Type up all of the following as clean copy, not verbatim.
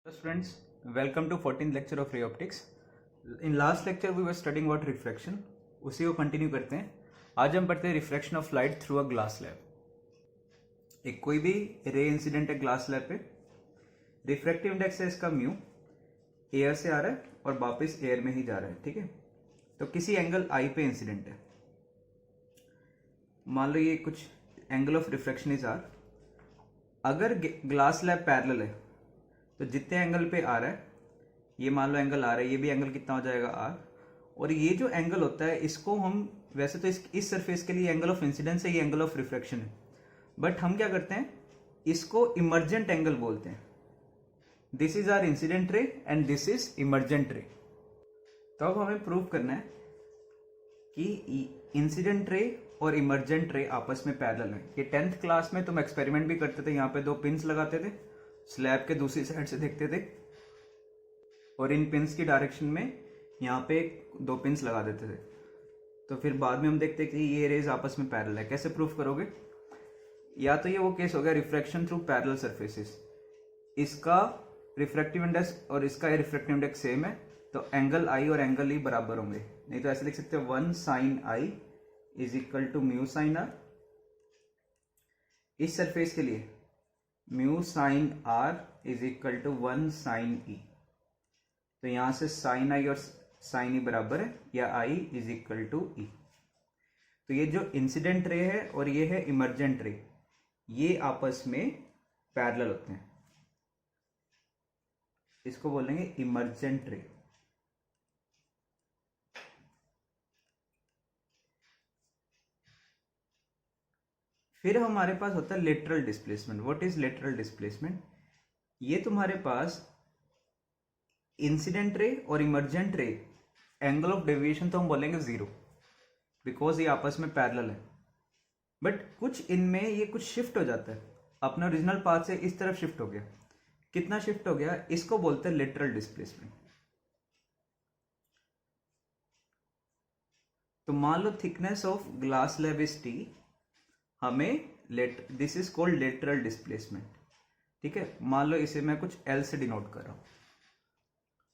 Hello students, welcome to 14th lecture of ray optics. In last lecture we were studying about refraction. उसी को continue करते हैं. आज हम पढ़ते हैं reflection of light through a glass slab. एक कोई भी रे इंसिडेंट है ग्लास स्लैब पे, रिफ्रैक्टिव इंडेक्स है इसका म्यू, एयर से आ रहा है और वापस एयर में ही जा रहा है. ठीक है, तो किसी एंगल आई पे इंसिडेंट है. मान लो ये कुछ angle of reflection is R. अगर ग्लास स्लैब पैरेलल है तो जितने एंगल पे आ रहा है, ये मान लो एंगल आ रहा है, ये भी एंगल कितना हो जाएगा आर. और ये जो एंगल होता है इसको हम वैसे तो इस सरफेस के लिए एंगल ऑफ इंसिडेंस है, ये एंगल ऑफ रिफ्लेक्शन है, बट हम क्या करते हैं इसको इमर्जेंट एंगल बोलते हैं. This is our incident ray and this is emergent ray. तो अब हमें प्रूव करना है कि इंसिडेंट रे और इमर्जेंट रे आपस में पैरेलल है. ये 10th क्लास में तुम एक्सपेरिमेंट भी करते थे, यहाँ पे दो पिंस लगाते थे, स्लैब के दूसरी साइड से देखते थे और इन पिंस की डायरेक्शन में यहाँ पे दो पिंस लगा देते थे. तो फिर बाद में हम देखते कि ये रेज आपस में पैरेलल है. कैसे प्रूफ करोगे? या तो ये वो केस हो गया रिफ्रैक्शन थ्रू पैरेलल सरफेसेस, इसका रिफ्रैक्टिव इंडेक्स और इसका रिफ्रैक्टिव इंडेक्स सेम है तो एंगल आई और एंगल ई बराबर होंगे. नहीं तो ऐसे लिख सकते हैं 1 sine i is equal to mu sine r. इस सरफेस के लिए mu sine r is equal to 1 sine e. तो यहां से साइन आई और साइन ई बराबर है, या आई इज इक्वल टू ई. तो ये जो इंसिडेंट रे है और ये है इमर्जेंट रे, ये आपस में पैरेलल होते हैं. इसको बोलेंगे इमर्जेंट रे. फिर हमारे पास होता है lateral displacement. What is lateral displacement? ये तुम्हारे पास इंसिडेंट रे और इमर्जेंट रे एंगल ऑफ डेविएशन तो हम बोलेंगे जीरो, बिकॉज ये आपस में पैरेलल है. बट कुछ इनमें ये कुछ शिफ्ट हो जाता है, अपना ओरिजिनल पाथ से इस तरफ शिफ्ट हो गया. कितना शिफ्ट हो गया? इसको बोलते हैं लेटरल डिस्प्लेसमेंट. तो मान लो thickness of glass slab is t, हमें this is called lateral displacement. ठीक है, मान लो इसे मैं कुछ एल से डिनोट कर रहा हूं,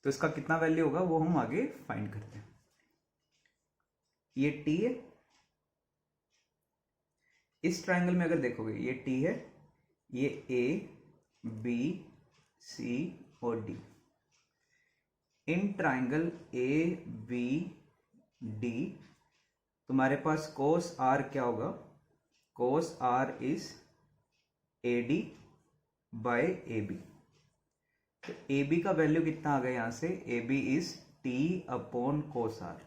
तो इसका कितना वैल्यू होगा वो हम आगे फाइंड करते हैं. ये टी है, इस ट्रायंगल में अगर देखोगे ये टी है, ये ए बी सी और D. In triangle A B D तुम्हारे पास कोस आर क्या होगा? Cos R is A D by A B. तो ए बी का वैल्यू कितना आ गया यहां से? A B is T upon cos R.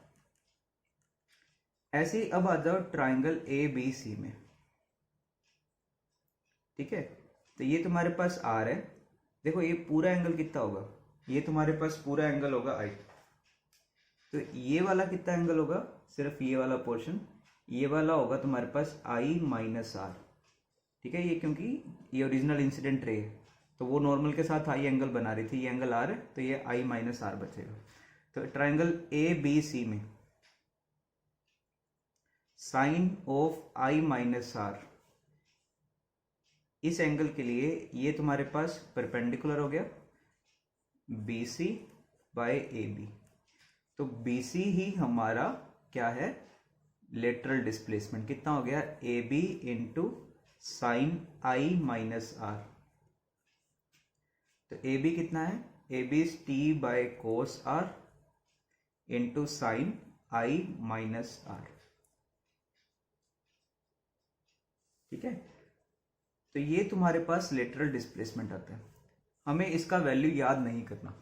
ऐसे ही अब आ जाओ ट्राइंगल ए बी सी में. ठीक है, तो ये तुम्हारे पास आर है. देखो ये पूरा एंगल कितना होगा? ये तुम्हारे पास पूरा एंगल होगा आई. तो ये वाला कितना एंगल होगा? सिर्फ ये वाला पोर्शन, ये वाला होगा तुम्हारे पास आई माइनस आर. ठीक है, ये क्योंकि ये ओरिजिनल इंसिडेंट रे है तो वो नॉर्मल के साथ आई एंगल बना रही थी, ये एंगल आर है तो ये आई माइनस आर बचेगा. तो ट्राइंगल ए बी सी में sine of I minus R, इस एंगल के लिए ये तुम्हारे पास परपेंडिकुलर हो गया B C by A B. तो बी सी ही हमारा क्या है? Lateral displacement. कितना हो गया? A B into sine I minus R. तो ए बी कितना है? A B is T by cos R into sine I minus R. ठीक है, तो ये तुम्हारे पास लेटरल डिस्प्लेसमेंट आता है. हमें इसका वैल्यू याद नहीं करना.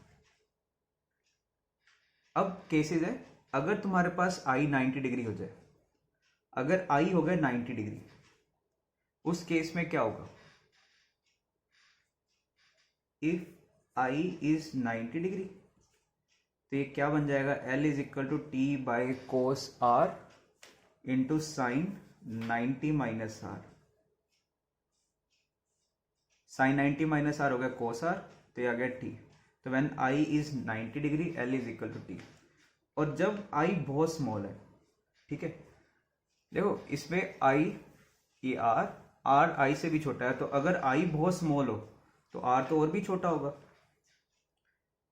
अब केसेस है, अगर तुम्हारे पास आई 90 डिग्री हो जाए, अगर आई हो गया 90 डिग्री, उस केस में क्या होगा? इफ आई इज 90 डिग्री तो ये क्या बन जाएगा? L is equal to T by cos R into sine 90 minus R. Sine 90 minus R हो गया कोस आर, तो ये आ गया टी. तो when I is 90 degree L is equal to T. और जब आई बहुत स्मॉल है, ठीक है, देखो इसमें आई, ये आर आई से भी छोटा है, तो अगर आई बहुत स्मॉल हो तो आर तो और भी छोटा होगा.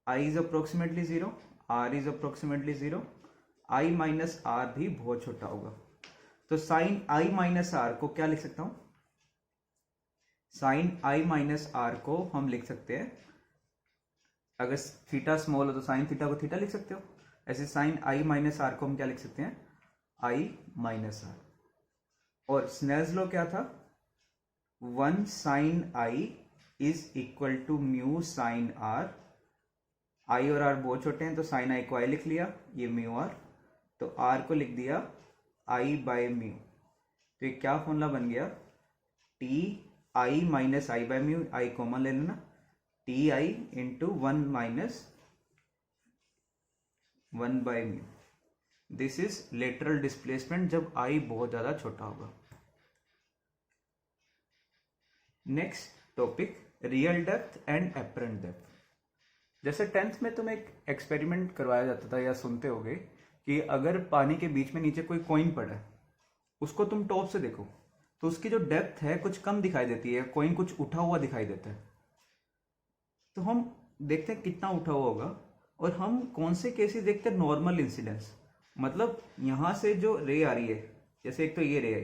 I is approximately 0, r is approximately 0, i minus r भी बहुत छोटा होगा। तो साइन आई माइनस आर को क्या लिख सकता हूं? साइन आई माइनस आर को हम लिख सकते हैं, अगर थीटा स्मॉल हो तो साइन थीटा को थीटा लिख सकते हो, ऐसे साइन आई माइनस आर को हम क्या लिख सकते हैं? I minus r. और स्नेल्स लॉ क्या था? 1 sine i is equal to mu sine r. I और आर बहुत छोटे हैं तो साइन आई को आई लिख लिया, ये म्यू आर, तो आर को लिख दिया आई बाय म्यू। तो ये क्या फॉर्मूला बन गया? T I minus I by mu, I common ले लेना, T I into 1 minus 1 by mu. This is lateral displacement जब आई बहुत ज्यादा छोटा होगा। Next topic, real depth and apparent depth. जैसे 10th में तुम्हें एक एक्सपेरिमेंट करवाया जाता था या सुनते होगे कि अगर पानी के बीच में नीचे कोई कॉइन पड़ा है, उसको तुम टॉप से देखो तो उसकी जो डेप्थ है कुछ कम दिखाई देती है, कॉइन कुछ उठा हुआ दिखाई देता है। तो हम देखते हैं कितना उठा हुआ होगा, और हम कौन से केसेस देखते हैं? नॉर्मल इंसिडेंस, मतलब यहां से जो रे आ रही है, जैसे एक तो ये रे है,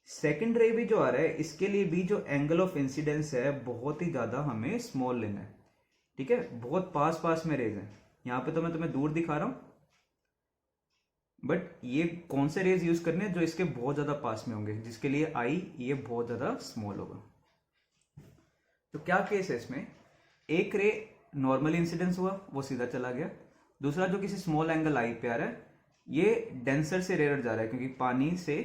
सेकेंड रे भी जो आ रहा है, इसके लिए भी जो एंगल ऑफ इंसिडेंस है बहुत ही ज्यादा हमें स्मॉल लेना है। ठीक है, बहुत पास पास में रेज है, यहाँ पे तो मैं तुम्हें दूर दिखा रहा हूं, बट ये कौन से रेज यूज करने हैं? जो इसके बहुत ज्यादा पास में होंगे, जिसके लिए आई ये बहुत ज्यादा स्मॉल होगा। तो क्या केस है इसमें? एक रे नॉर्मल इंसिडेंस हुआ, वो सीधा चला गया। दूसरा जो किसी स्मॉल एंगल आई पे आ रहा है, ये डेंसर से रेयर जा रहा है, क्योंकि पानी से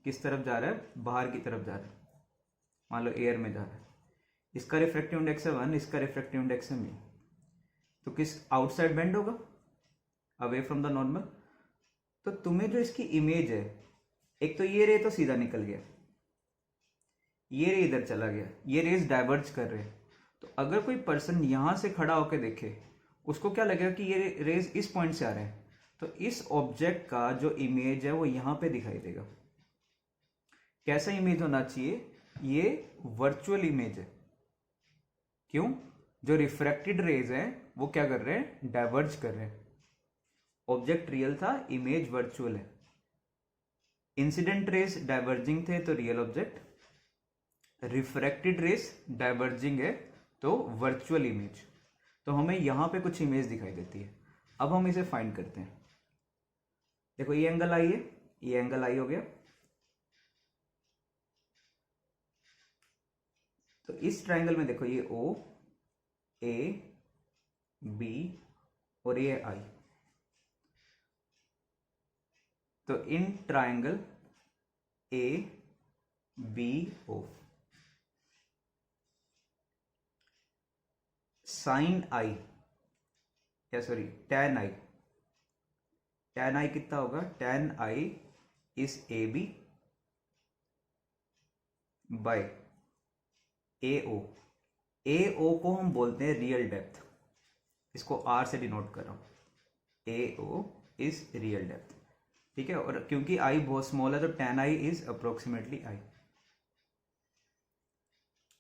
किस तरफ जा रहा है? बाहर की तरफ जा रहा है, मान लो एयर में जा रहा है। इसका रिफ्रैक्टिव इंडेक्स है 1, इसका रिफ्रैक्टिव इंडेक्स है म्यू, तो किस आउटसाइड बेंड होगा, अवे फ्रॉम द नॉर्मल। तो तुम्हें जो इसकी इमेज है, एक तो ये रे तो सीधा निकल गया, ये रे इधर चला गया, ये रेज डाइवर्ज कर रहे हैं। तो अगर कोई पर्सन यहां से खड़ा होकर देखे, उसको क्या लगेगा कि ये रेज इस पॉइंट से आ रहे हैं, तो इस ऑब्जेक्ट का जो इमेज है वो यहां पे दिखाई देगा। कैसा इमेज होना चाहिए? ये वर्चुअल इमेज है। क्यों? जो रिफ्रैक्टेड रेज है वो क्या कर रहे हैं? डाइवर्ज कर रहे हैं। ऑब्जेक्ट रियल था, इमेज वर्चुअल है। इंसिडेंट रेज डाइवर्जिंग थे तो real object, refracted rays diverging है तो वर्चुअल इमेज। तो हमें यहां पे कुछ इमेज दिखाई देती है। अब हम इसे फाइंड करते हैं। देखो ये एंगल आई है, ये एंगल आई हो गया, तो इस ट्राइंगल में देखो ये ओ, ए, बी और ये आई। तो in triangle A B O, sine i या sorry tan i, tan i कितना होगा? Tan i is A B by A O. A O को हम बोलते हैं रियल डेप्थ, इसको आर से डिनोट कर रहा हूं। A O is real depth, ठीक है। और क्योंकि आई बहुत स्मॉल है तो tan i is approximately i.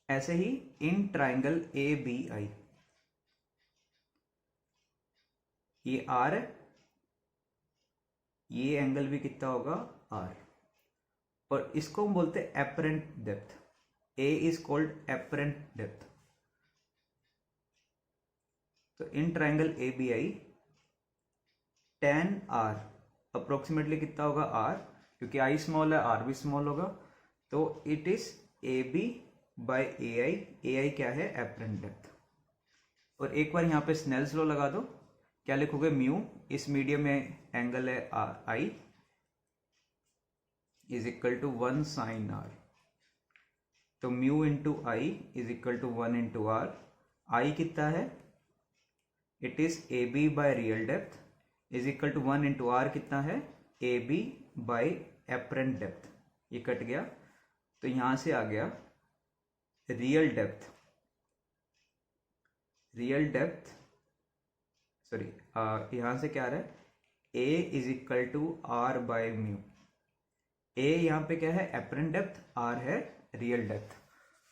ऐसे ही इन ट्राइंगल ए बी आई, ये आर है, ये एंगल भी कितना होगा? आर, और इसको हम बोलते हैं apparent depth. A is called apparent depth. तो in triangle A B I tan r approximately कितना होगा? आर, क्योंकि आई स्मॉल है आर भी स्मॉल होगा, तो it is A B by A I. A I क्या है? Apparent depth. और एक बार यहां पे स्नेल्स लॉ लगा दो, क्या लिखोगे? म्यू, इस मीडियम में एंगल है r i, is equal to 1 sine r. तो mu into i is equal to 1 into r. I कितना है? It is A B by real depth is equal to 1 into r कितना है? A B by apparent depth. ये cut गया, तो यहां से आ गया real depth. Real depth sorry, यहां से क्या आ रहा है? A is equal to r by mu. ए यहां पे क्या है? एपरेंट डेप्थ, आर है रियल डेप्थ।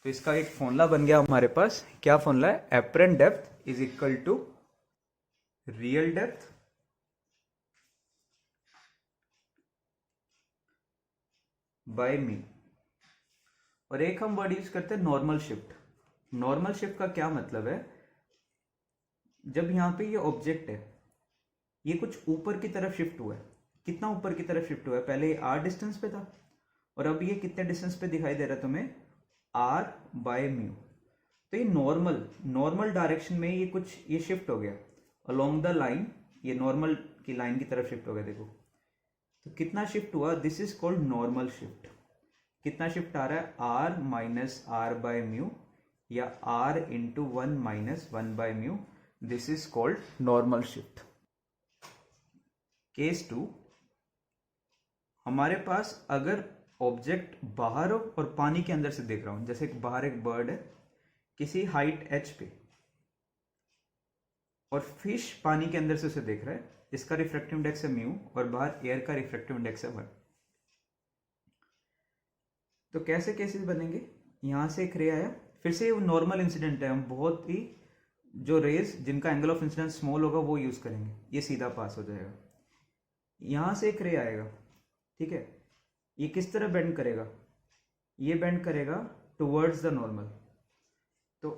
तो इसका एक फॉर्मूला बन गया हमारे पास। क्या फॉर्मूला है? Apparent depth is equal to real depth by mu, और एक हम वर्ड यूज करते हैं नॉर्मल शिफ्ट। नॉर्मल शिफ्ट का क्या मतलब है, जब यहाँ पे ये ऑब्जेक्ट है ये कुछ ऊपर की तरफ शिफ्ट हुआ है, कितना ऊपर की तरफ शिफ्ट हुआ है, पहले ये आर डिस्टेंस पे था और अब ये कितने डिस्टेंस पे दिखाई दे रहा है तुम्हें, आर बाय म्यू। तो ये नॉर्मल डायरेक्शन में ये कुछ ये शिफ्ट हो गया अलोंग द लाइन, ये नॉर्मल की लाइन की तरफ शिफ्ट हो गया। देखो तो कितना शिफ्ट हुआ, this is called normal shift. कितना शिफ्ट आ रहा है, r minus r by mu या r into 1 minus 1 by mu, this is called normal shift. Case 2, हमारे पास अगर ऑब्जेक्ट बाहर हो और पानी के अंदर से देख रहा हूं, जैसे बाहर एक बर्ड है किसी हाइट h पे और फिश पानी के अंदर से उसे देख रहा है, इसका रिफ्रैक्टिव इंडेक्स है म्यू और बाहर एयर का रिफ्रैक्टिव इंडेक्स है 1। तो कैसे केसेस बनेंगे, यहां से एक रे आया, फिर से वो नॉर्मल इंसिडेंट है, हम बहुत ही जो रेज जिनका एंगल ऑफ इंसिडेंस स्मॉल होगा वो यूज करेंगे, ये सीधा पास हो जाएगा। यहां से एक रे आएगा, ठीक है, ये किस तरह बेंड करेगा, ये बेंड करेगा टुवर्ड्स द नॉर्मल। तो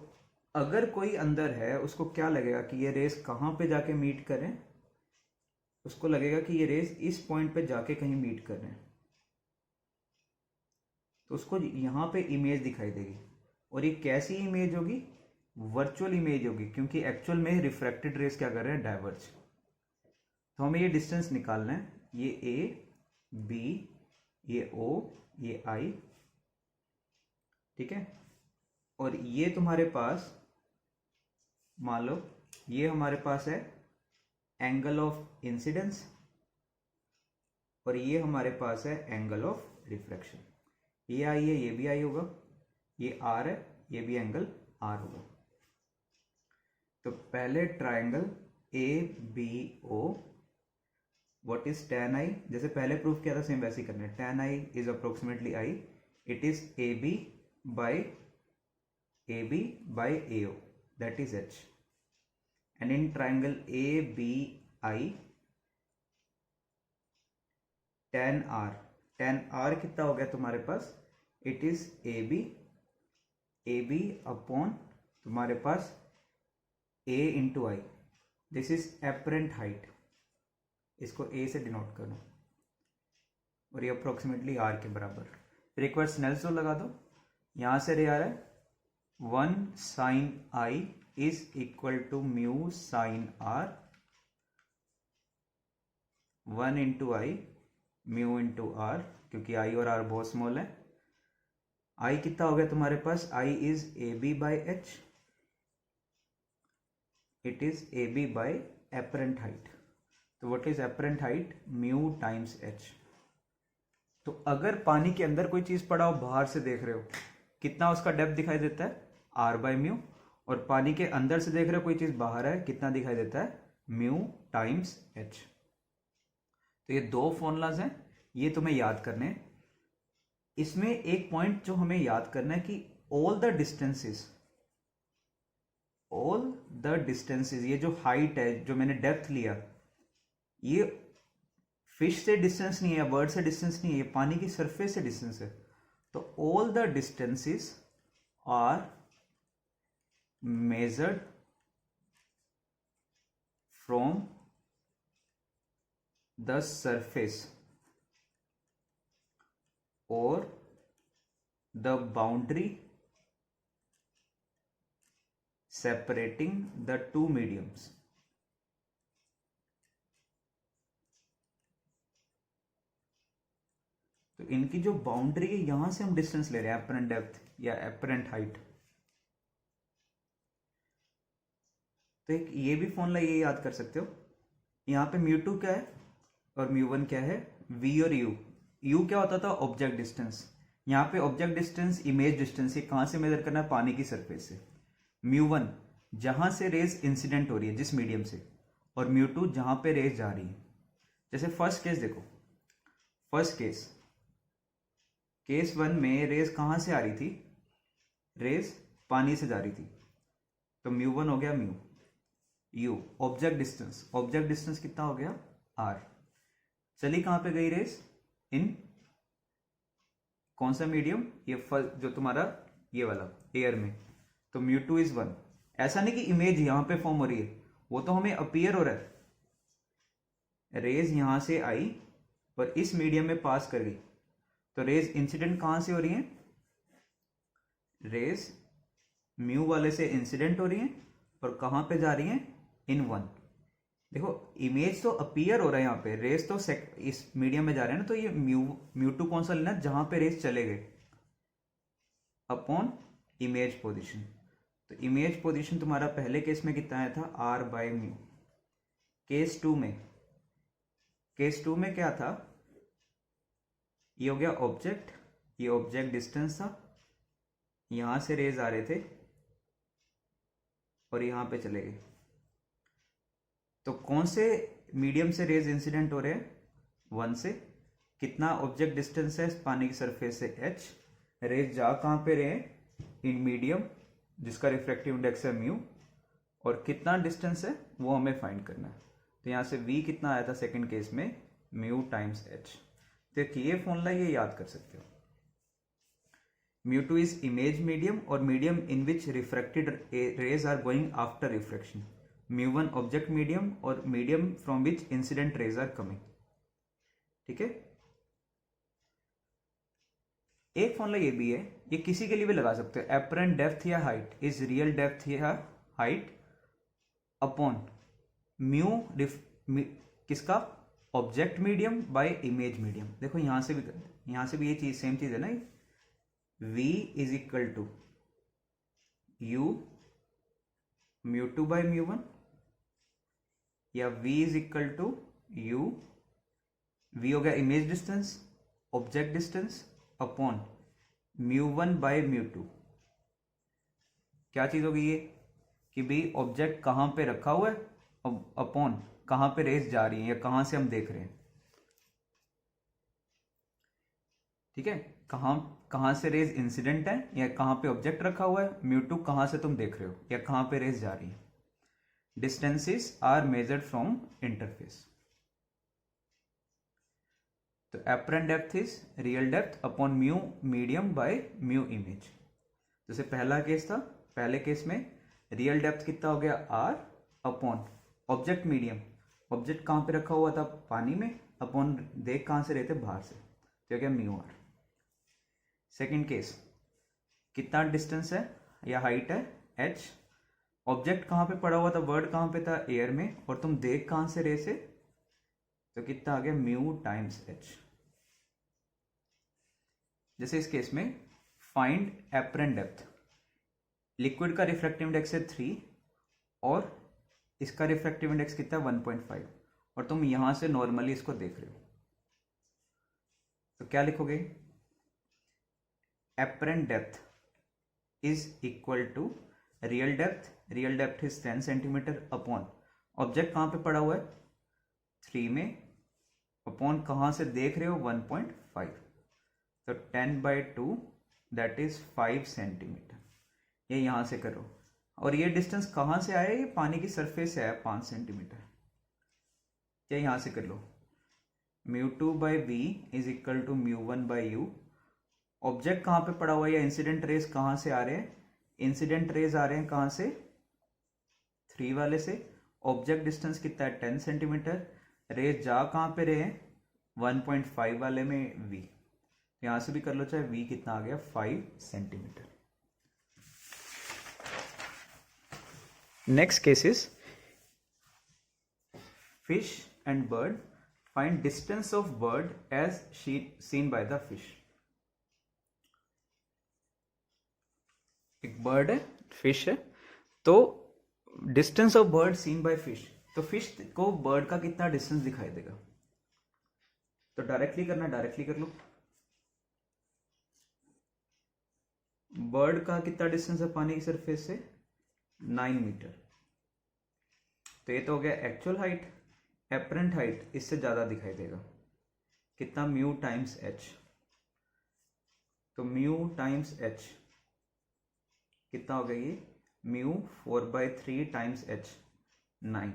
अगर कोई अंदर है उसको क्या लगेगा कि ये रेस कहाँ पे जाके मीट करें, उसको लगेगा कि ये रेस इस पॉइंट पे जाके कहीं मीट कर रहे हैं, तो उसको यहाँ पे इमेज दिखाई देगी। और ये कैसी इमेज होगी, वर्चुअल इमेज होगी, क्योंकि एक्चुअल में रिफ्रैक्टेड रेस क्या कर रहे हैं, डाइवर्ज। तो हमें ये डिस्टेंस निकालना है, ये ए बी ये ओ ये आई, ठीक है, और ये तुम्हारे पास मान लो ये हमारे पास है एंगल ऑफ इंसिडेंस और ये हमारे पास है एंगल ऑफ रिफ्लेक्शन। ये आई है, ये भी आई होगा, ये आर है, ये भी एंगल आर होगा। तो पहले triangle A B O, what is tan i, जैसे पहले प्रूफ किया था सेम वैसे ही करना है, tan i is approximately i, it is ab by ao, that is h, and in triangle abi tan r कितना हो गया तुम्हारे पास, इट इज ab अपॉन तुम्हारे पास a into I, this is apparent height, इसको a से denote करो और ये अप्रोक्सीमेटली r के बराबर। फिर एक बार स्नेल्स लॉ लगा दो, यहां से रे आ रहा है 1 sin i is equal to mu sine r, 1 into i mu into r, क्योंकि i और r बहुत स्मॉल है। i कितना हो गया तुम्हारे पास, i is ab by h, it is ab by apparent height. तो what is apparent height, mu times h। तो अगर पानी के अंदर कोई चीज पड़ा हो, बाहर से देख रहे हो, कितना उसका डेप्थ दिखाई देता है, r बाई म्यू, और पानी के अंदर से देख रहे हो कोई चीज बाहर है, कितना दिखाई देता है, म्यू टाइम्स h। तो ये दो फॉर्मूलाज हैं, ये तुम्हें याद करने हैं। इसमें एक पॉइंट जो हमें याद करना है कि ऑल द डिस्टेंसेस, ये जो हाइट है, जो मैंने डेप्थ लिया, ये फिश से डिस्टेंस नहीं है, बर्ड से डिस्टेंस नहीं है, ये पानी की सरफेस से डिस्टेंस है। तो all the distances are measured from the surface और the boundary separating the two mediums। तो इनकी जो बाउंड्री है, यहां से हम डिस्टेंस ले रहे हैं, एपरेंट डेप्थ या एपरेंट हाइट। तो एक ये भी फॉर्मूला ये याद कर सकते हो, यहां पे म्यू2 क्या है और म्यू1 क्या है, v और u क्या होता था, ऑब्जेक्ट डिस्टेंस। यहाँ पे ऑब्जेक्ट डिस्टेंस इमेज डिस्टेंस, ये कहां से मेजर करना है, पानी की सरफेस से। म्यू1 जहां से रेज इंसिडेंट हो रही है जिस मीडियम से, और म्यू2 जहां पे रेज जा रही है। जैसे फर्स्ट केस देखो, फर्स्ट केस 1 में रेज कहां से आ रही थी, रेज पानी से जा रही थी, तो म्यू1 हो गया म्यू। u, ऑब्जेक्ट डिस्टेंस कितना हो गया r। चली कहां पे गई रेस, इन कौन सा मीडियम, ये जो तुम्हारा ये वाला एयर में, तो μ2 इज 1। ऐसा नहीं कि इमेज यहां पे फॉर्म हो रही है, वो तो हमें अपीयर हो रहा है। रेज यहां से आई और इस मीडियम में पास कर गई, तो रेज इंसिडेंट कहां से हो रही है, रेज म्यू वाले से इंसिडेंट हो रही हैं और कहां पे जा रही हैं, इन 1। देखो इमेज तो अपीयर हो रहा है यहाँ पे, रेस तो इस मीडियम में जा रहे हैं ना, तो ये μ2 कौन सा लेना है, जहां पे रेस चले गए, अपॉन इमेज पोजीशन। तो इमेज पोजीशन तुम्हारा पहले केस में कितना आया था, r/μ। केस टू में क्या था, ये हो गया ऑब्जेक्ट, ये ऑब्जेक्ट डिस्टेंस था, यहां से रेज आ रहे थे और यहां पे चले गए। तो कौन से मीडियम से रेज इंसिडेंट हो रहे हैं, 1 से। कितना ऑब्जेक्ट डिस्टेंस है पानी की सरफेस से, h। रेज जा कहां पे रहे, इन मीडियम जिसका रिफ्रैक्टिव इंडेक्स है म्यू, और कितना डिस्टेंस है वो हमें फाइंड करना है। तो यहां से v कितना आया था सेकंड केस में, म्यू टाइम्स h। तो ये फॉर्मूला ये याद कर सकते हो। μ2 इज इमेज मीडियम और medium in which refracted rays are going after refraction. μ1 object medium और medium from which incident rays are coming. ठीक है, एक फॉर्मूला ये भी है, ये किसी के लिए भी लगा सकते हो। एपरेंट डेप्थ या हाइट इज रियल डेप्थ या हाइट अपॉन म्यू किसका, object medium by image medium. देखो यहां से भी ये चीज सेम चीज है ना, v is equal to u μ2 by μ1, या v is equal to u, v हो गया image distance, object distance upon μ1 by μ2। क्या चीज होगी ये, कि भाई ऑब्जेक्ट कहां पे रखा हुआ है, अपॉन कहां पे रेस जा रही है या कहां से हम देख रहे हैं। ठीक है, कहां से रेज इंसिडेंट है या कहां पे ऑब्जेक्ट रखा हुआ है, μ2 कहां से तुम देख रहे हो या कहां पे रेज जा रही है। Distances are measured from interface. तो apparent depth is real depth upon mu medium by mu image. जैसे पहला केस था, पहले केस में रियल डेप्थ कितना हो गया, r upon object medium, object कहां पे रखा हुआ था, पानी में, अपॉन देख कहां से रहे थे, बाहर से, तो क्या म्यू आर। सेकेंड केस, कितना डिस्टेंस है या हाइट है, h, ऑब्जेक्ट कहां पे पड़ा हुआ था, वर्ड कहां पे था, एयर में, और तुम देख कहां से रहे से, तो कितना आ गया, म्यू टाइम्स h। जैसे इस केस में फाइंड एपरेंट डेप्थ, लिक्विड का रिफ्रैक्टिव इंडेक्स है 3 और इसका रिफ्रैक्टिव इंडेक्स कितना है 1.5, और तुम यहां से नॉर्मली इसको देख रहे हो, तो क्या लिखोगे, apparent depth is equal to real depth is 10 centimetre upon object कहां पे पड़ा हुआ है 3 में, अपॉन कहां से देख रहे हो 1.5, तो 10/2 दैट इज 5 सेंटीमीटर। ये यहां से करो, और ये डिस्टेंस कहां से आया, ये पानी की सरफेस से आया 5 सेंटीमीटर। क्या यहां से कर लो, μ2 by v is equal to μ1 by u। Object कहां पे पड़ा हुआ है या इंसिडेंट रेज कहां से आ रहे हैं, इंसिडेंट रेज आ रहे हैं कहां से, 3 वाले से, ऑब्जेक्ट डिस्टेंस कितना है 10 सेंटीमीटर, रेज जा कहां पे रहे हैं 1.5 वाले में v, यहां से भी कर लो, चाहे v कितना आ गया 5 centimetre. Next case is fish and bird, find distance of bird as seen by the fish. एक बर्ड है, फिश है, तो distance of bird seen by fish, तो फिश को बर्ड का कितना डिस्टेंस दिखाई देगा, तो डायरेक्टली करना, डायरेक्टली कर लो। बर्ड का कितना डिस्टेंस है पानी की सरफेस से 9 मीटर, तो ये तो हो गया एक्चुअल हाइट। एपरेंट हाइट इससे ज्यादा दिखाई देगा, कितना, म्यू टाइम्स h, तो म्यू टाइम्स h कितना हो गया, ये म्यू 4/3 टाइम्स h, 9,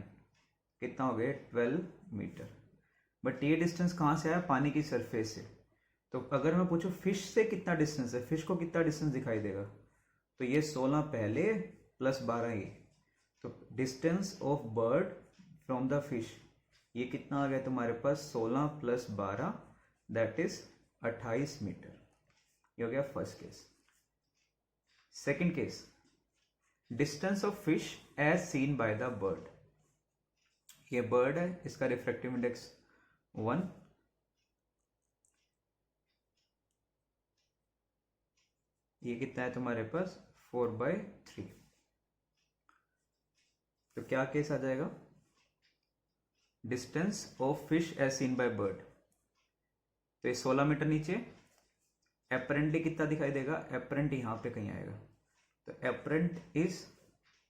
कितना हो गया 12 मीटर। बट ये डिस्टेंस कहाँ से आया, पानी की सरफेस से। तो अगर मैं पूछूं फिश से कितना डिस्टेंस है, फिश को कितना डिस्टेंस दिखाई देगा, तो ये 16 पहले प्लस 12 ये, तो distance of bird from the fish ये कितना आ गया तुम्हारे पास 16 प्लस 12 दैट इज 28 मीटर। ये हो गया first case. Second case, distance of fish as seen by the bird. ये बर्ड है, इसका रिफ्रैक्टिव इंडेक्स 1, ये कितना है तुम्हारे पास 4/3। तो क्या केस आ जाएगा, distance of fish as seen by bird. तो ये 16 मीटर नीचे, एपरेंटली कितना दिखाई देगा, एपरेंट यहां पे कहीं आएगा। तो apparent is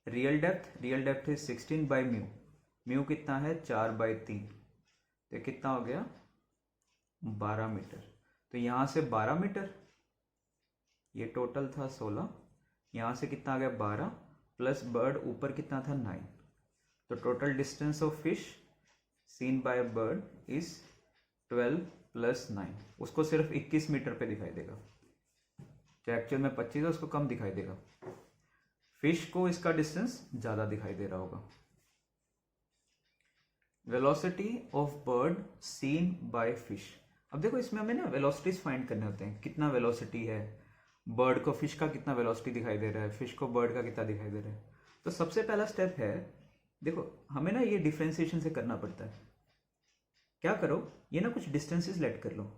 real depth is 16 by mu, mu कितना है 4/3, तो कितना हो गया 12 मीटर। तो यहां से 12 मीटर, ये टोटल था 16, यहां से कितना आ गया 12 प्लस बर्ड ऊपर कितना था 9, तो total distance of fish seen by bird is 12 plus 9। उसको सिर्फ 21 मीटर पे दिखाई देगा, जो एक्चुअल में 25 है उसको कम दिखाई देगा, फिश को इसका डिस्टेंस ज्यादा दिखाई दे रहा होगा। Velocity of bird seen by fish. अब देखो इसमें हमें ना वेलोसिटीज फाइंड करने होते हैं, कितना वेलोसिटी है बर्ड को, फिश का कितना वेलोसिटी दिखाई दे रहा है, फिश को बर्ड का कितना दिखाई दे रहा है। तो सबसे पहला स्टेप है, देखो हमें ना ये डिफ्रेंसिएशन से करना पड़ता है। क्या करो, ये ना कुछ डिस्टेंसेस लेट कर लो।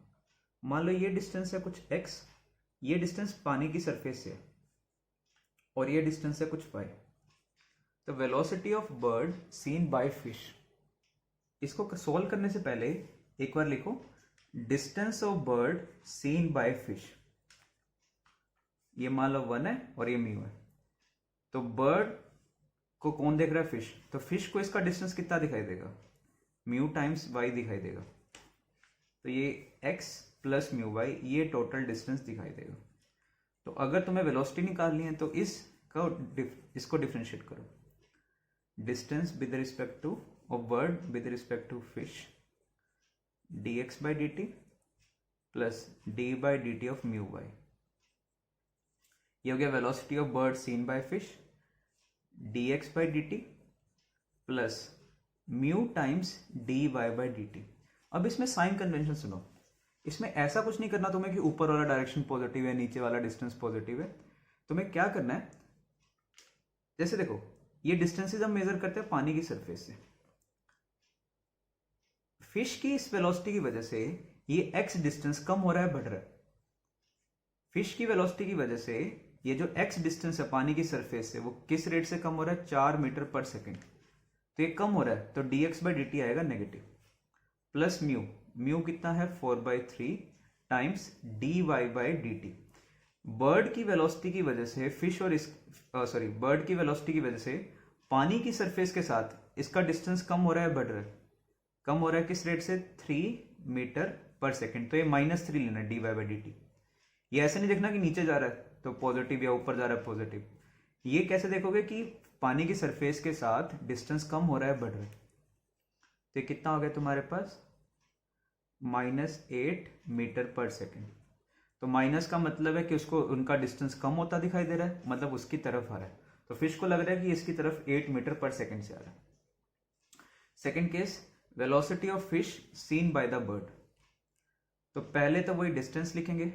मान लो ये डिस्टेंस है कुछ x, ये डिस्टेंस पानी की सरफेस से है, और ये डिस्टेंस है कुछ y। तो velocity of bird seen by fish, इसको सोल्व करने से पहले एक बार लिखो distance of bird seen by fish. ये मान लो 1 है और ये म्यू है, तो बर्ड को कौन देख रहा है, फिश, तो फिश को इसका डिस्टेंस कितना दिखाई देगा, म्यू टाइम्स वाई दिखाई देगा। तो ये x प्लस म्यू वाई, ये टोटल डिस्टेंस दिखाई देगा। तो अगर तुम्हें वेलोसिटी निकालनी है तो इसको डिफरेंशिएट करो, distance with respect to of bird with respect to fish dx by dt plus d by dt of mu y. ये हो गया velocity of bird seen by fish, dx by dt plus mu times dy by dt। अब इसमें sign convention सुनो, इसमें ऐसा कुछ नहीं करना तुम्हें कि ऊपर वाला डायरेक्शन पॉजिटिव है निचे वाला डिस्टेंस पॉजिटिव है। तुम्हें क्या करना है, जैसे देखो ये डिस्टेंसेज हम मेजर करते हैं पानी की सरफेस से, फिश की इस वेलोसिटी की वजह से ये x डिस्टेंस कम हो रहा है, बढ़ रहा है। फिश की वेलोसिटी की वजह से ये जो x डिस्टेंस है पानी की सरफेस से वो किस रेट से कम हो रहा है, 4 मीटर पर सेकेंड। तो ये कम हो रहा है, तो dx by dt आएगा नेगेटिव, प्लस म्यू, म्यू कितना है 4/3 times dy by dt। Bird की वेलोसिटी की वजह से फिश और बर्ड की वेलोसिटी की वजह से पानी की सरफेस के साथ इसका डिस्टेंस कम हो रहा है, बढ़ रहा है, कम हो रहा है किस रेट से 3 मीटर पर सेकेंड। तो ये -3 लेना है dy by dt। ये ऐसे नहीं देखना कि नीचे जा रहा है तो पॉजिटिव या ऊपर जा रहा है पॉजिटिव, ये कैसे देखोगे कि पानी की सरफेस के साथ डिस्टेंस कम हो रहा है, बढ़ रहा है। तो कितना हो गया तुम्हारे पास -8 मीटर पर सेकेंड। तो माइनस का मतलब है कि उसको उनका डिस्टेंस कम होता दिखाई दे रहा है, मतलब उसकी तरफ आ रहा है, तो फिश को लग रहा है कि इसकी तरफ 8 मीटर पर सेकेंड से आ रहा है। Second case, velocity of fish seen by the bird. तो पहले तो वही डिस्टेंस लिखेंगे,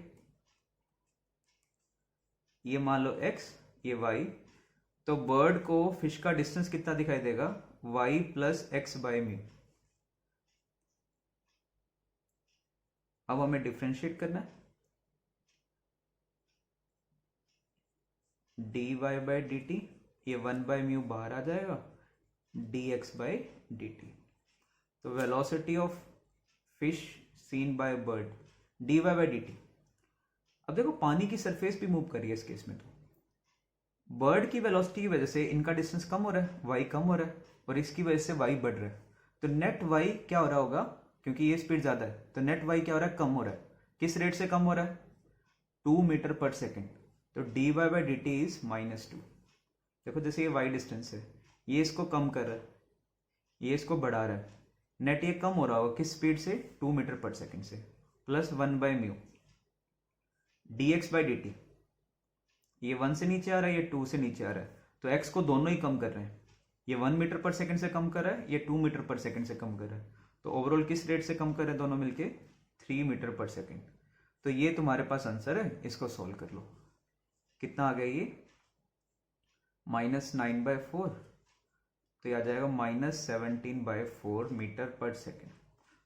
ये मान लो x, ये y, तो बर्ड को फिश का डिस्टेंस कितना दिखाई देगा, y plus x by mu. अब हमें डिफ्रेंशिएट करना है, dy by dt, ये 1/म्यू बाहर आ जाएगा, dx by dt। तो velocity of fish seen by bird dy by dt। अब देखो पानी की सरफेस भी मूव कर रही है इस केस में, तो बर्ड की वेलोसिटी की वजह से इनका डिस्टेंस कम हो रहा है, y कम हो रहा है, और इसकी वजह से y बढ़ रहा है। तो नेट y क्या हो रहा होगा, क्योंकि ये स्पीड ज्यादा है तो नेट y क्या हो रहा है, कम हो रहा है। किस रेट से कम हो रहा है, 2 मीटर पर सेकेंड। तो dy by dt इज -2। देखो जैसे ये y डिस्टेंस है, ये इसको कम कर रहा है, ये इसको बढ़ा रहा है, नेट ये कम हो रहा होगा किस स्पीड से, 2 मीटर पर सेकेंड से, प्लस 1/μ dx/dt। ये 1 से नीचे आ रहा है, ये 2 से नीचे आ रहा है, तो x को दोनों ही कम कर रहे हैं। ये 1 मीटर पर सेकेंड से कम कर रहा है, ये 2 मीटर पर सेकेंड से कम कर रहा है, तो ओवरऑल किस रेट से कम कर रहे हैं दोनों मिलके, 3 मीटर पर सेकेंड। तो ये तुम्हारे पास आंसर है, इसको सॉल्व कर लो। कितना आ गया ये, -9/4, तो ये आ जाएगा -17/4 मीटर पर सेकेंड।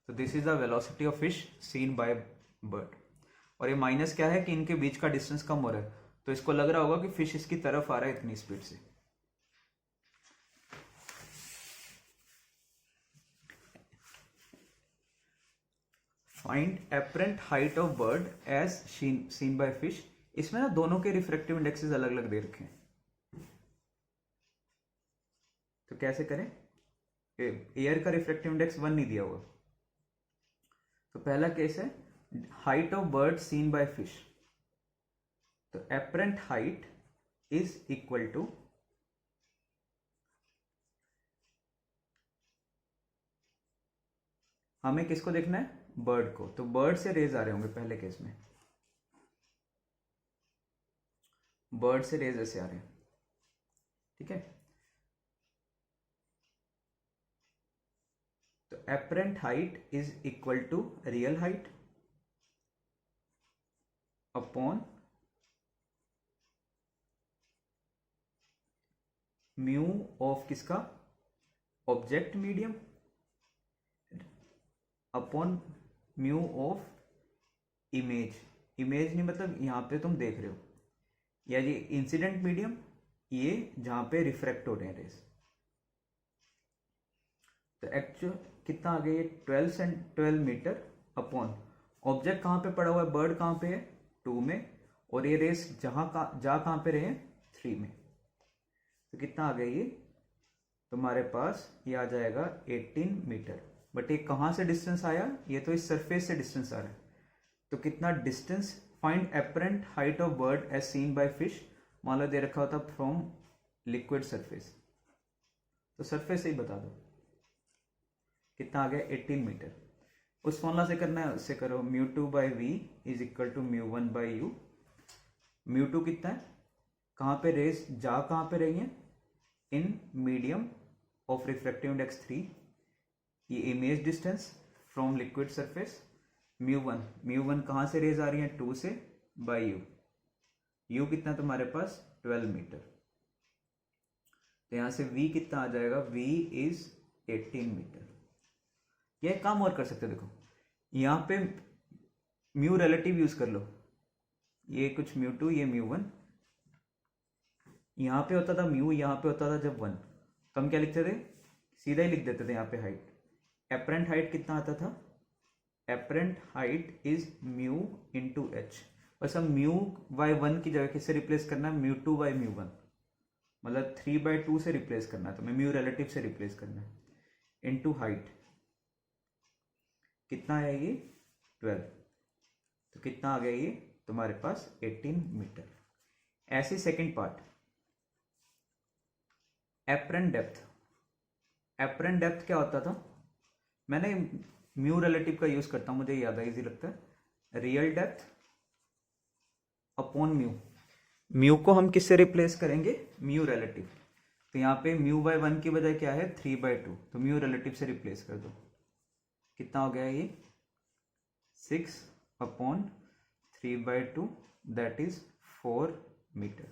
तो this is the velocity of fish seen by bird. और ये माइनस क्या है कि इनके बीच का डिस्टेंस कम हो रहा है, तो इसको लग रहा होगा कि फिश इसकी तरफ आ रहा है इतनी स्पीड से। Find apparent height of bird as seen by fish. इसमें ना दोनों के रिफ्रैक्टिव इंडेक्सेस अलग अलग दे रखे हैं, तो कैसे करें। एयर का रिफ्रैक्टिव इंडेक्स 1 नहीं दिया हुआ, तो पहला केस है height of bird seen by fish. तो apparent height is equal to हमें किसको देखना है, बर्ड को। तो बर्ड से रेज आ रहे होंगे पहले केस में, बर्ड से रेज ऐसे आ रहे हैं, ठीक है। तो apparent height is equal to real height upon mu of किसका, object medium, upon mu of image. Image नहीं मतलब यहां पे तुम देख रहे हो, या ये इंसिडेंट मीडियम, ये जहां पे रिफ्रैक्ट हो रहे हैं रेस। तो एक्चुअल कितना आ गया ये, 12 मीटर अपॉन ऑब्जेक्ट कहां पे पड़ा हुआ है, बर्ड कहां पे है, 2 में, और ये रेस जहां कहां पे रहे, 3 में। तो कितना आ गया ये तुम्हारे पास, ये आ जाएगा 18 मीटर। बट ये कहां से डिस्टेंस आया, ये तो इस सरफेस से डिस्टेंस आ रहा है। तो कितना distance, find apparent height of bird as seen by fish. मान लो दे रखा होता फ्रॉम लिक्विड सरफेस, तो सरफेस से ही बता दो कितना आ गया, 18 मीटर। उस फॉर्मूला से करना है, उससे करो μ2/v is equal to μ1/u। μ2 कितना है, कहां पे रेस जा कहां पे रही है, in medium of refractive index 3, ये image distance from liquid surface. μ1 कहां से रेज आ रही है, 2 से, बाय u कितना तुम्हारे पास 12 मीटर। तो यहां से v कितना आ जाएगा, v इज 18 मीटर। यह काम और कर सकते हो, देखो यहां पे म्यू रिलेटिव यूज कर लो, ये कुछ μ2 ये μ1, यहां पे होता था म्यू, यहां पे होता था जब 1, तो हम क्या लिखते थे, सीधा ही लिख देते थे यहाँ पे हाइट। एपरेंट हाइट कितना आता था, apparent height is mu into H. बस हम μ/1 की जगह किससे रिप्लेस करना है, μ2/μ1, मतलब 3/2 से रिप्लेस करना है, तो म्यू रिलेटिव से रिप्लेस करना है, इंटू हाइट कितना है ये 12, तो कितना आ गया ये तुम्हारे पास 18 मीटर। ऐसे second part, apparent depth. Apparent depth क्या होता था, मैंने म्यू रिलेटिव का यूज करता हूं, मुझे याद है, इजी लगता है। Real depth upon mu, mu को हम किससे रिप्लेस करेंगे, म्यू रिलेटिव। तो यहाँ पे μ/1 की बजाय क्या है, 3/2, तो म्यू रिलेटिव से रिप्लेस कर दो। कितना हो गया ये 6/3/2, दैट इज 4 मीटर।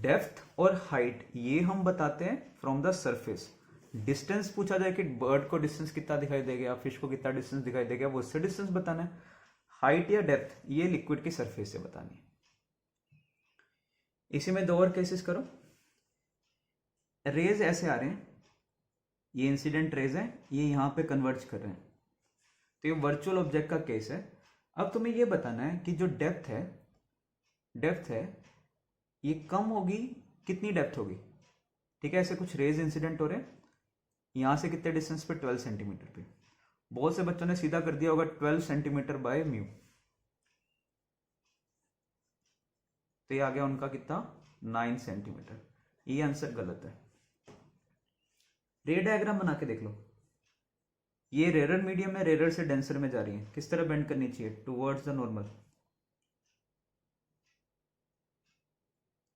डेप्थ और हाइट ये हम बताते हैं फ्रॉम द सरफेस। डिस्टेंस पूछा जाए कि बर्ड को डिस्टेंस कितना दिखाई देगा, फिश को कितना डिस्टेंस दिखाई देगा, वो उससे डिस्टेंस बताना है। हाइट या डेप्थ ये लिक्विड की सरफेस से बतानी है। इसी में 2 और केसेस करो। रेज ऐसे आ रहे हैं, ये इंसिडेंट रेज है, ये यहां पे कन्वर्ज कर रहे हैं, तो ये वर्चुअल ऑब्जेक्ट का केस है। अब तुम्हें ये बताना है कि जो डेप्थ है ये कम होगी, कितनी डेप्थ होगी, ठीक है। ऐसे कुछ रेज इंसिडेंट हो रहे हैं, यहां से कितने डिस्टेंस पे, 12 सेंटीमीटर पे। बहुत से बच्चों ने सीधा कर दिया होगा 12 सेंटीमीटर बाय म्यू, तो ये आ गया उनका कितना, 9 सेंटीमीटर। ये आंसर गलत है। रे डायग्राम बना के देख लो, ये रेरर मीडियम है, रेरर से डेंसर में जा रही है, किस तरह बेंड करनी चाहिए, टुवर्ड्स द नॉर्मल।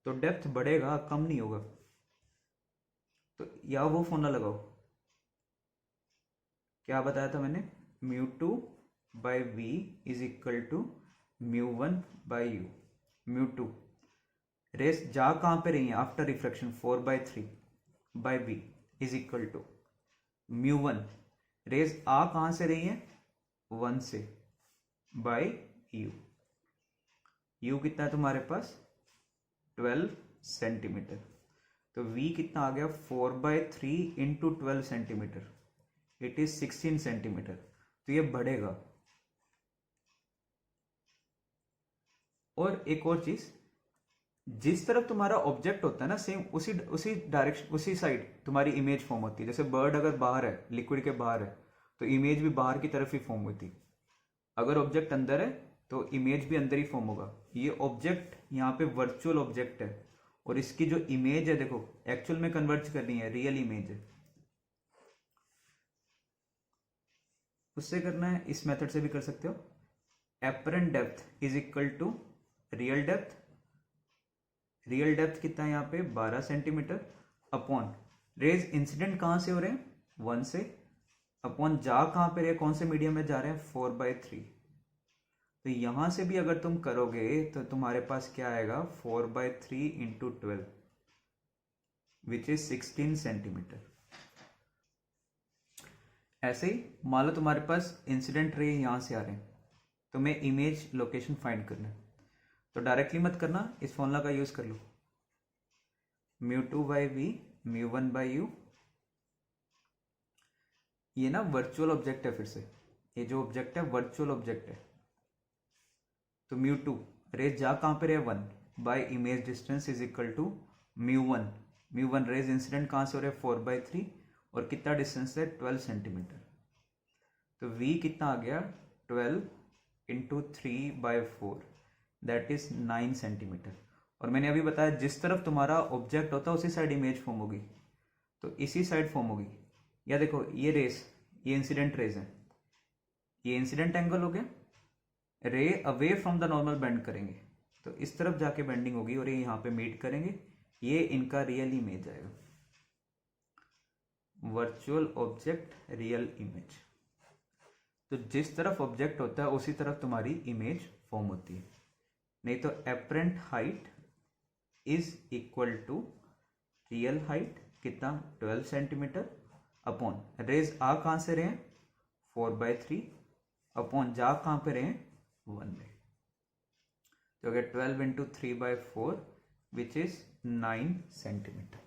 तो डेप्थ बढ़ेगा, कम नहीं होगा। तो या वो फॉर्मूला लगाओ, क्या बताया था मैंने, mu two by v is equal to mu one by u. Mu two rays जा कहाँ पे रही है after refraction 4/3 by v is equal to mu one, rays आ कहाँ से रही है 1 से, बाई यू। यू कितना है तुम्हारे पास 12 सेंटीमीटर। तो v कितना आ गया 4/3 into 12 centimetre, it is 16 centimetre. तो ये बढ़ेगा। और एक और चीज, जिस तरफ तुम्हारा ऑब्जेक्ट होता है ना सेम उसी डायरेक्शन उसी साइड तुम्हारी इमेज फॉर्म होती है। जैसे बर्ड अगर बाहर है, लिक्विड के बाहर है, तो इमेज भी बाहर की तरफ ही फॉर्म होती है। अगर ऑब्जेक्ट अंदर है तो इमेज भी अंदर ही फॉर्म होगा। ये ऑब्जेक्ट यहाँ पे वर्चुअल ऑब्जेक्ट है, और इसकी जो इमेज है देखो एक्चुअल में कन्वर्ट करनी है, रियल इमेज है। उससे करना है, इस मेथड से भी कर सकते हो। Apparent depth is equal to real depth. Real depth कितना है यहाँ पे 12 सेंटीमीटर, अपॉन रेज इंसिडेंट कहाँ से हो रहे हैं 1 से, अपॉन जा कहाँ पे रहे, कौन से मीडियम में जा रहे हैं 4/3। तो यहां से भी अगर तुम करोगे तो तुम्हारे पास क्या आएगा 4/3 इंटू 12 विच इज 16 सेंटीमीटर। ऐसे ही मान लो तुम्हारे पास इंसिडेंट रे यहां से आ रहे हैं, तुम्हें इमेज लोकेशन फाइंड करना है, तो डायरेक्टली मत करना, इस फॉर्मूला का यूज कर लो, mu two by v mu one by u. ये ना वर्चुअल ऑब्जेक्ट है, फिर से ये जो ऑब्जेक्ट है वर्चुअल ऑब्जेक्ट है। तो म्यू टू रेज जा कहाँ पे रहे 1 by image distance is equal to mu one rays incident कहाँ से हो रहे 4/3, और कितना डिस्टेंस है 12 सेंटीमीटर। तो v कितना आ गया 12 इंटू 3/4 दैट इज 9 सेंटीमीटर। और मैंने अभी बताया जिस तरफ तुम्हारा ऑब्जेक्ट होता है उसी साइड इमेज फॉर्म होगी, तो इसी साइड फॉर्म होगी। या देखो ये रेस, ये इंसिडेंट रेज है, ये इंसिडेंट एंगल हो गया, रे away from the normal bend करेंगे तो इस तरफ जाके बेंडिंग होगी, और ये यहाँ पे मीट करेंगे, ये इनका रियल इमेज आएगा, वर्चुअल ऑब्जेक्ट रियल इमेज। तो जिस तरफ ऑब्जेक्ट होता है उसी तरफ तुम्हारी इमेज फॉर्म होती है। नहीं तो apparent height is equal to real height कितना 12 सेंटीमीटर, अपॉन रेज आ कहाँ से रहे 4/3, अपॉन जा कहाँ पे रहे 1 में। तो अगर 12 इंटू 3/4 विच इज 9 सेंटीमीटर।